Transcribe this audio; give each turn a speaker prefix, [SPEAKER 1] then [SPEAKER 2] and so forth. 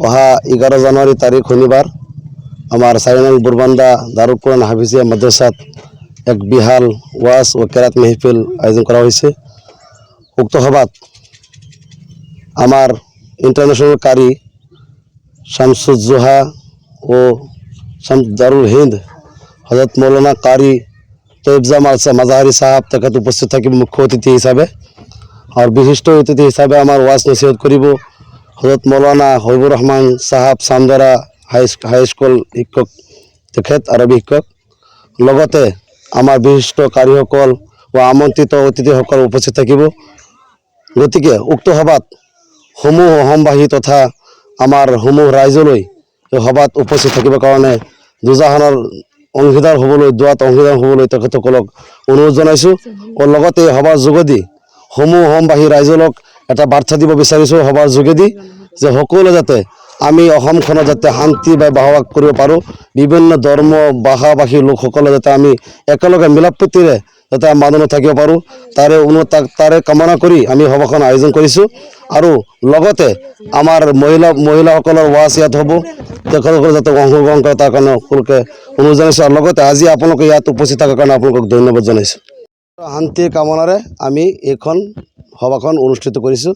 [SPEAKER 1] অহা 11 জানুৱাৰী তাৰিখ শনিবাৰ আমাৰ 4 নং বুৰবান্দা দাৰুল কুৰান হাফিজিয়া মাদ্ৰাসাত এক বিহাল ওয়াজ ও কেরাত মেহফিল আয়োজন করা হয়েছে। উক্ত সভাত আমার ইন্টারন্যাশনাল কারি শামসুজ্জোহা ও দারুল হিন্দ হজরত মৌলানা কারি তৈবজা মাজাহারি সাহাব তেখেত উপস্থিত থাকিব মুখ্য অতিথি হিসাবে। আর বিশিষ্ট অতিথি হিসাবে আমার ওয়াজ নসিহত করিব হজরত মৌলানা হবিবুর রহমান সাহাব সামদারা হাই স্কুল শিক্ষক তেখেত আরবি শিক্ষক। লগতে আমাৰ বিশিষ্ট কাৰিসকল ও আমন্ত্ৰিত অতিথিসকল উপস্থিত থাকিব। গতিকে উক্ত সভাত সমূহ অসমবাসী তথা আমাৰ সমূহ ৰাইজলৈ এই সভাত উপস্থিত থাকিবৰ কাৰণে দুজাহানৰ অংশীদাৰ হ'বলৈ দোৱাত অংশীদাৰ হ'বলৈ তেখেতসকলক অনুৰোধ জনাইছোঁ। আৰু লগতে এই সভাৰ যোগেদি সমূহ অসমবাসী ৰাইজক এটা বাৰ্তা দিব বিচাৰিছোঁ সভাৰ যোগেদি যে সকলোৱে যাতে আমি অসমখনত যাতে শান্তি বা বসবাস কৰিব পাৰোঁ, বিভিন্ন ধৰ্ম ভাষাভাষী লোকসকলে যাতে আমি একেলগে মিলাপ্ৰীতিৰে যাতে মানুহ থাকিব পাৰোঁ তাৰে কামনা কৰি আমি সভাখন আয়োজন কৰিছোঁ। আৰু লগতে আমাৰ মহিলাসকলৰ ওয়াজ ইয়াত হ'ব, তেখেতসকলে যাতে অংশগ্ৰহণ কৰে তাৰ কাৰণে সকলোকে অনুৰোধ জনাইছোঁ। আৰু লগতে আজি আপোনালোকে ইয়াত উপস্থিত থকাৰ কাৰণে আপোনালোকক ধন্যবাদ জনাইছোঁ। শান্তিৰ কামনাৰে আমি এইখন সভাখন অনুষ্ঠিত কৰিছোঁ।